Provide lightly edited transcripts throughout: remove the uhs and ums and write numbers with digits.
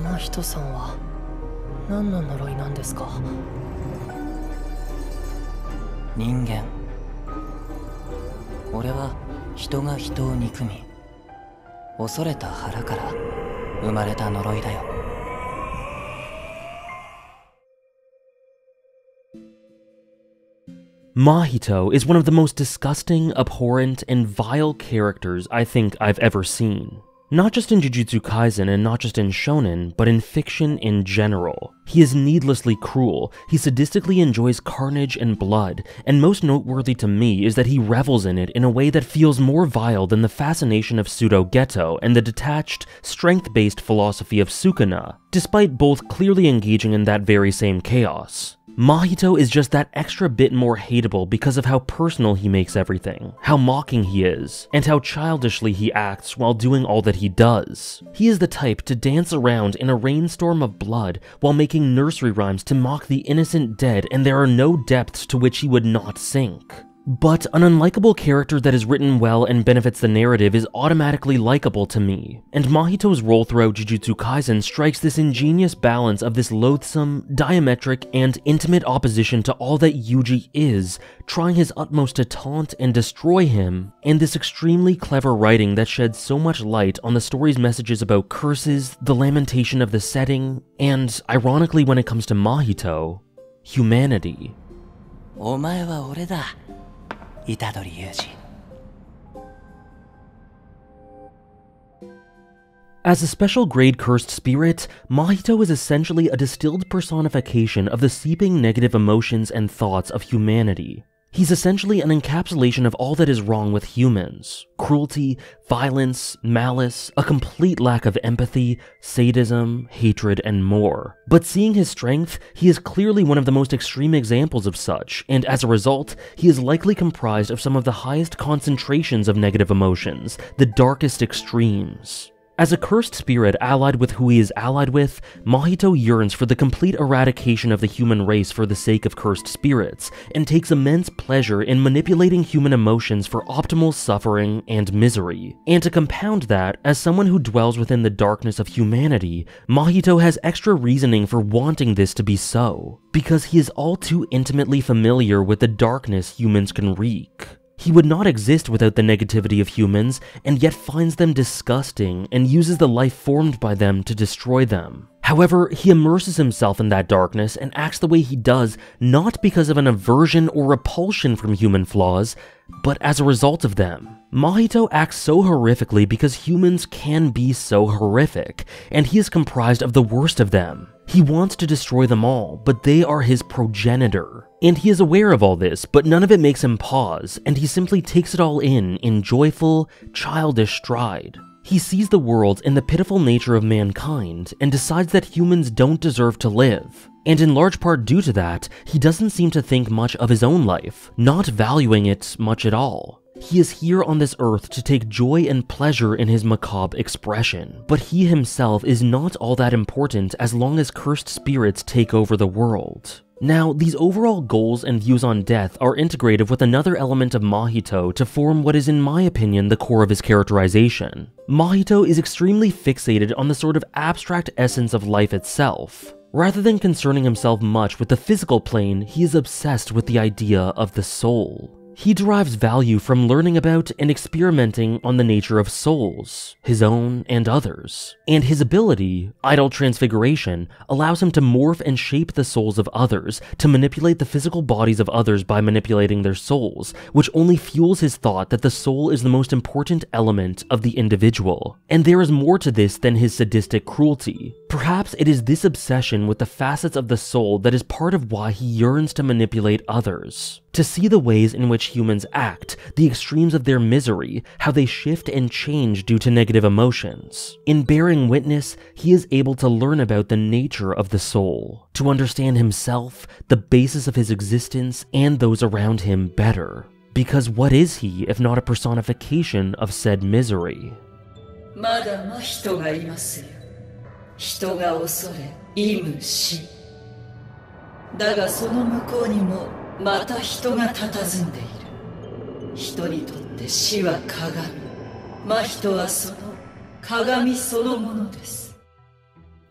真人さんは何の呪いなんですか？人間。俺は人が人を憎み恐れた腹から生まれた呪いだよ。Mahito is one of the most disgusting, abhorrent, and vile characters I think I've ever seen. Not just in Jujutsu Kaisen and not just in shonen, but in fiction in general. He is needlessly cruel, he sadistically enjoys carnage and blood, and most noteworthy to me is that he revels in it in a way that feels more vile than the fascination of pseudo-Geto and the detached, strength-based philosophy of Sukuna, despite both clearly engaging in that very same chaos. Mahito is just that extra bit more hateable because of how personal he makes everything, how mocking he is, and how childishly he acts while doing all that he does. He is the type to dance around in a rainstorm of blood while making nursery rhymes to mock the innocent dead, and there are no depths to which he would not sink. But an unlikable character that is written well and benefits the narrative is automatically likable to me, and Mahito's role throughout Jujutsu Kaisen strikes this ingenious balance of this loathsome, diametric, and intimate opposition to all that Yuji is, trying his utmost to taunt and destroy him, and this extremely clever writing that sheds so much light on the story's messages about curses, the lamentation of the setting, and, ironically when it comes to Mahito, humanity. お前は俺だ、虎杖裕二。As a special grade cursed spirit, Mahito is essentially a distilled personification of the seeping negative emotions and thoughts of humanity. He's essentially an encapsulation of all that is wrong with humans. Cruelty, violence, malice, a complete lack of empathy, sadism, hatred, and more. But seeing his strength, he is clearly one of the most extreme examples of such, and as a result, he is likely comprised of some of the highest concentrations of negative emotions, the darkest extremes. As a cursed spirit allied with who he is allied with, Mahito yearns for the complete eradication of the human race for the sake of cursed spirits, and takes immense pleasure in manipulating human emotions for optimal suffering and misery. And to compound that, as someone who dwells within the darkness of humanity, Mahito has extra reasoning for wanting this to be so, because he is all too intimately familiar with the darkness humans can wreak. He would not exist without the negativity of humans, and yet finds them disgusting and uses the life formed by them to destroy them. However, he immerses himself in that darkness and acts the way he does not because of an aversion or repulsion from human flaws, but as a result of them. Mahito acts so horrifically because humans can be so horrific, and he is comprised of the worst of them. He wants to destroy them all, but they are his progenitor. And he is aware of all this, but none of it makes him pause, and he simply takes it all in joyful, childish stride. He sees the world and the pitiful nature of mankind, and decides that humans don't deserve to live. And in large part due to that, he doesn't seem to think much of his own life, not valuing it much at all. He is here on this earth to take joy and pleasure in his macabre expression, but he himself is not all that important as long as cursed spirits take over the world. Now, these overall goals and views on death are integrated with another element of Mahito to form what is in my opinion the core of his characterization. Mahito is extremely fixated on the sort of abstract essence of life itself. Rather than concerning himself much with the physical plane, he is obsessed with the idea of the soul. He derives value from learning about and experimenting on the nature of souls, his own and others. And his ability, Idol Transfiguration, allows him to morph and shape the souls of others, to manipulate the physical bodies of others by manipulating their souls, which only fuels his thought that the soul is the most important element of the individual. And there is more to this than his sadistic cruelty. Perhaps it is this obsession with the facets of the soul that is part of why he yearns to manipulate others. To see the ways in which humans act, the extremes of their misery, how they shift and change due to negative emotions. In bearing witness, he is able to learn about the nature of the soul, to understand himself, the basis of his existence, and those around him better. Because what is he if not a personification of said misery? まだま人がいますよ。人が恐れ、忌む死。だがその向こうにもまた人が佇んでいる。人にとって死は鏡。真人はその鏡そのものです。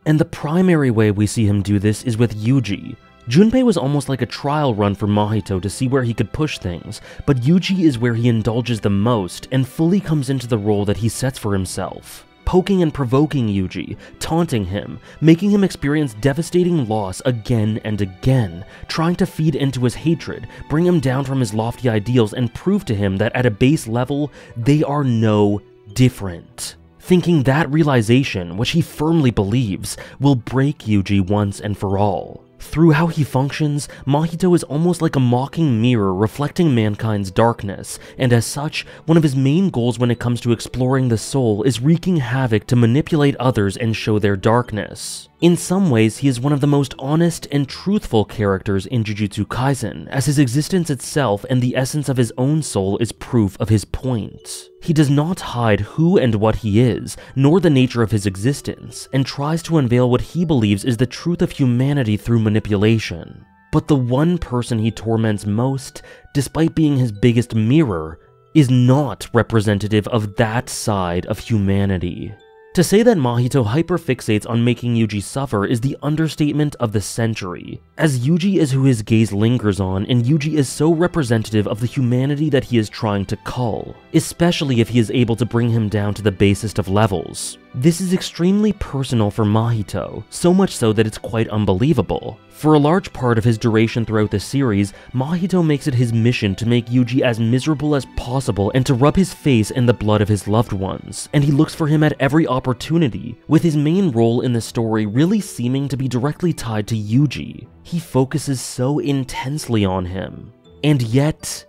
And the primary way we see him do this is with Yuji. Junpei was almost like a trial run for Mahito to see where he could push things, but Yuji is where he indulges the most and fully comes into the role that he sets for himself. Poking and provoking Yuji, taunting him, making him experience devastating loss again and again, trying to feed into his hatred, bring him down from his lofty ideals, and prove to him that at a base level, they are no different. Thinking that realization, which he firmly believes, will break Yuji once and for all. Through how he functions, Mahito is almost like a mocking mirror reflecting mankind's darkness, and as such, one of his main goals when it comes to exploring the soul is wreaking havoc to manipulate others and show their darkness. In some ways, he is one of the most honest and truthful characters in Jujutsu Kaisen, as his existence itself and the essence of his own soul is proof of his point. He does not hide who and what he is, nor the nature of his existence, and tries to unveil what he believes is the truth of humanity through manipulation. But the one person he torments most, despite being his biggest mirror, is not representative of that side of humanity. To say that Mahito hyperfixates on making Yuji suffer is the understatement of the century, as Yuji is who his gaze lingers on, and Yuji is so representative of the humanity that he is trying to cull, especially if he is able to bring him down to the basest of levels. This is extremely personal for Mahito, so much so that it's quite unbelievable. For a large part of his duration throughout the series, Mahito makes it his mission to make Yuji as miserable as possible and to rub his face in the blood of his loved ones, and he looks for him at every opportunity, with his main role in the story really seeming to be directly tied to Yuji. He focuses so intensely on him. And yet,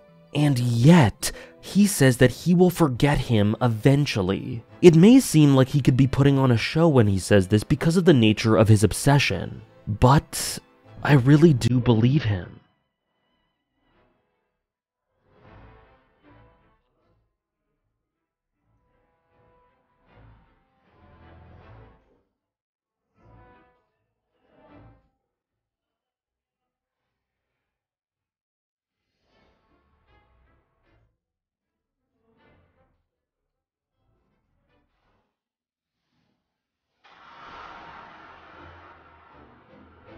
he says that he will forget him eventually. It may seem like he could be putting on a show when he says this because of the nature of his obsession, but I really do believe him.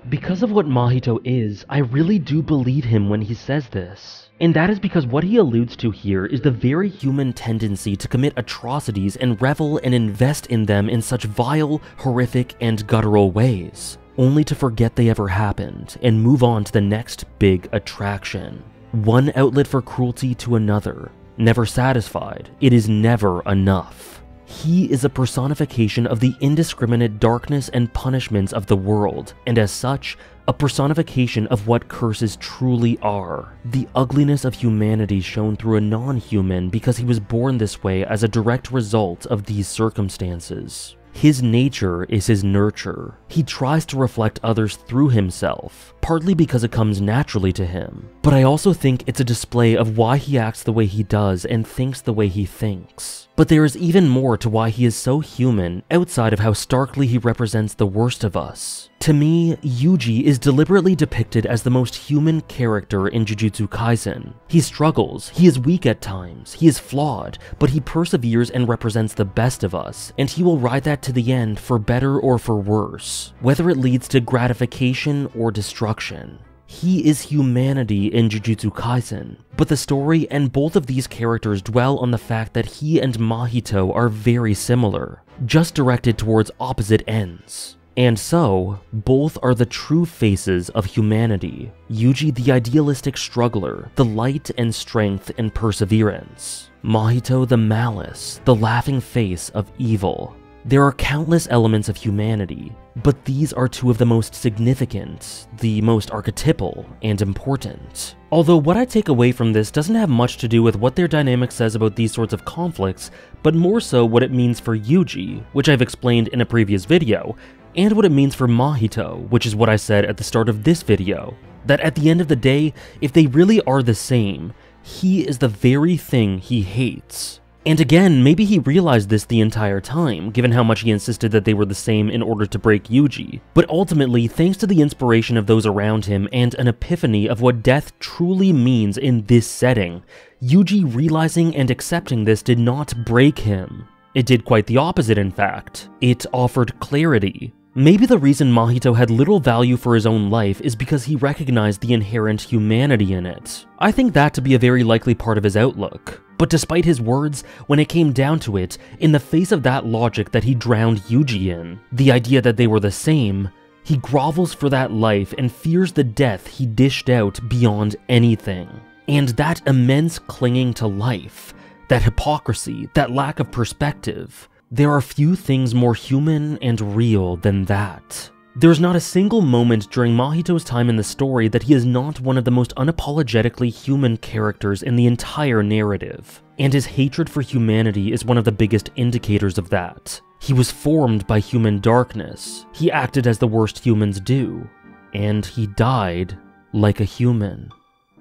Because of what Mahito is, I really do believe him when he says this. And that is because what he alludes to here is the very human tendency to commit atrocities and revel and invest in them in such vile, horrific, and guttural ways, only to forget they ever happened and move on to the next big attraction. One outlet for cruelty to another. Never satisfied, it is never enough. He is a personification of the indiscriminate darkness and punishments of the world, and as such, a personification of what curses truly are. The ugliness of humanity shown through a non-human because he was born this way as a direct result of these circumstances. His nature is his nurture. He tries to reflect others through himself, partly because it comes naturally to him. But I also think it's a display of why he acts the way he does and thinks the way he thinks. But there is even more to why he is so human outside of how starkly he represents the worst of us. To me, Yuji is deliberately depicted as the most human character in Jujutsu Kaisen. He struggles, he is weak at times, he is flawed, but he perseveres and represents the best of us, and he will ride that to the end for better or for worse, whether it leads to gratification or destruction. He is humanity in Jujutsu Kaisen, but the story and both of these characters dwell on the fact that he and Mahito are very similar, just directed towards opposite ends. And so, both are the true faces of humanity. Yuji the idealistic struggler, the light and strength and perseverance. Mahito the malice, the laughing face of evil. There are countless elements of humanity, but these are two of the most significant, the most archetypal, and important. Although what I take away from this doesn't have much to do with what their dynamic says about these sorts of conflicts, but more so what it means for Yuji, which I've explained in a previous video, and what it means for Mahito, which is what I said at the start of this video. That at the end of the day, if they really are the same, he is the very thing he hates. And again, maybe he realized this the entire time, given how much he insisted that they were the same in order to break Yuji. But ultimately, thanks to the inspiration of those around him and an epiphany of what death truly means in this setting, Yuji realizing and accepting this did not break him. It did quite the opposite, in fact. It offered clarity, Maybe the reason Mahito had little value for his own life is because he recognized the inherent humanity in it. I think that to be a very likely part of his outlook. But despite his words, when it came down to it, in the face of that logic that he drowned Yuji in, the idea that they were the same, he grovels for that life and fears the death he dished out beyond anything. And that immense clinging to life, that hypocrisy, that lack of perspective, there are few things more human and real than that. There's not a single moment during Mahito's time in the story that he is not one of the most unapologetically human characters in the entire narrative, and his hatred for humanity is one of the biggest indicators of that. He was formed by human darkness, he acted as the worst humans do, and he died like a human.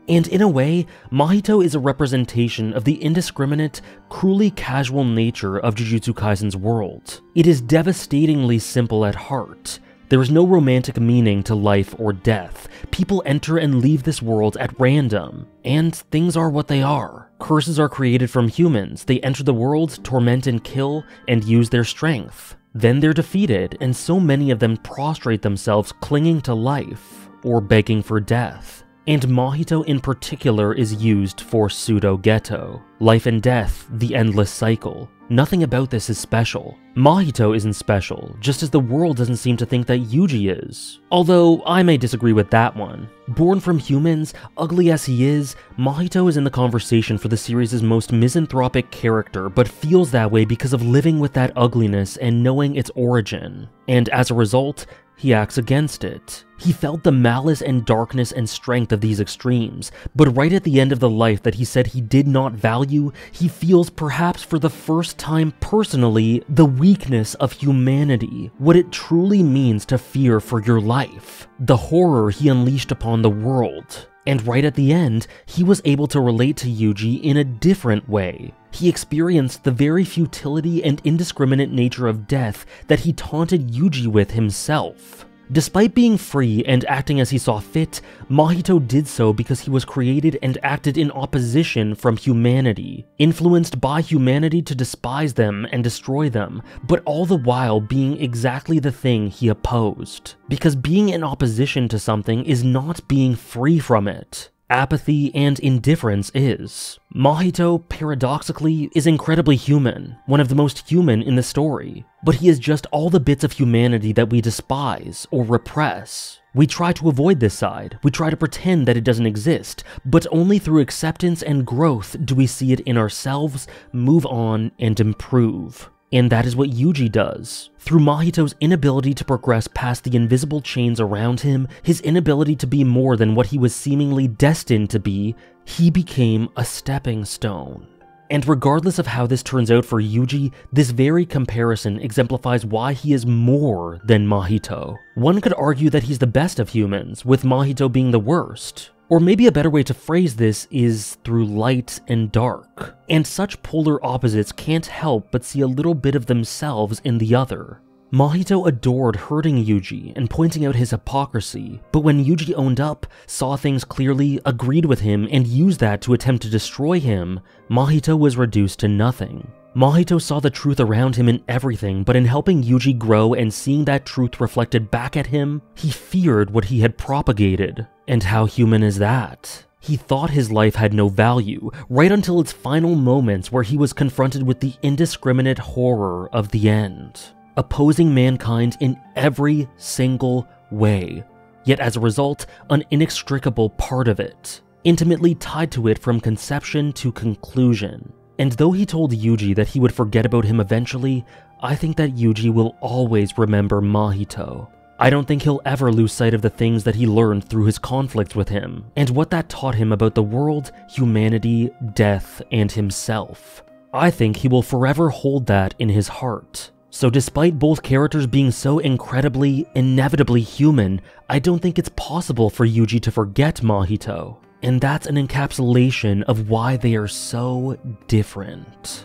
And in a way, Mahito is a representation of the indiscriminate, cruelly casual nature of Jujutsu Kaisen's world. It is devastatingly simple at heart. There is no romantic meaning to life or death. People enter and leave this world at random, and things are what they are. Curses are created from humans. They enter the world, torment and kill, and use their strength. Then they're defeated, and so many of them prostrate themselves clinging to life, or begging for death. And Mahito in particular is used for pseudo-Geto. Life and death, the endless cycle. Nothing about this is special. Mahito isn't special, just as the world doesn't seem to think that Yuji is. Although, I may disagree with that one. Born from humans, ugly as he is, Mahito is in the conversation for the series' most misanthropic character, but feels that way because of living with that ugliness and knowing its origin. And as a result, he acts against it. He felt the malice and darkness and strength of these extremes, but right at the end of the life that he said he did not value, he feels perhaps for the first time personally the weakness of humanity, what it truly means to fear for your life, the horror he unleashed upon the world. And right at the end, he was able to relate to Yuji in a different way. He experienced the very futility and indiscriminate nature of death that he taunted Yuji with himself. Despite being free and acting as he saw fit, Mahito did so because he was created and acted in opposition from humanity, influenced by humanity to despise them and destroy them, but all the while being exactly the thing he opposed. Because being in opposition to something is not being free from it. Apathy and indifference is. Mahito, paradoxically, is incredibly human, one of the most human in the story, but he is just all the bits of humanity that we despise or repress. We try to avoid this side, we try to pretend that it doesn't exist, but only through acceptance and growth do we see it in ourselves, move on, and improve. And that is what Yuji does. Through Mahito's inability to progress past the invisible chains around him, his inability to be more than what he was seemingly destined to be, he became a stepping stone. And regardless of how this turns out for Yuji, this very comparison exemplifies why he is more than Mahito. One could argue that he's the best of humans, with Mahito being the worst. Or maybe a better way to phrase this is through light and dark. And such polar opposites can't help but see a little bit of themselves in the other. Mahito adored hurting Yuji and pointing out his hypocrisy, but when Yuji owned up, saw things clearly, agreed with him, and used that to attempt to destroy him, Mahito was reduced to nothing. Mahito saw the truth around him in everything, but in helping Yuji grow and seeing that truth reflected back at him, he feared what he had propagated. And how human is that? He thought his life had no value, right until its final moments where he was confronted with the indiscriminate horror of the end, opposing mankind in every single way, yet as a result, an inextricable part of it, intimately tied to it from conception to conclusion. And though he told Yuji that he would forget about him eventually, I think that Yuji will always remember Mahito. I don't think he'll ever lose sight of the things that he learned through his conflict with him, and what that taught him about the world, humanity, death, and himself. I think he will forever hold that in his heart. So despite both characters being so incredibly, inevitably human, I don't think it's possible for Yuji to forget Mahito. And that's an encapsulation of why they are so different.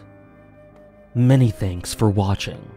Many thanks for watching.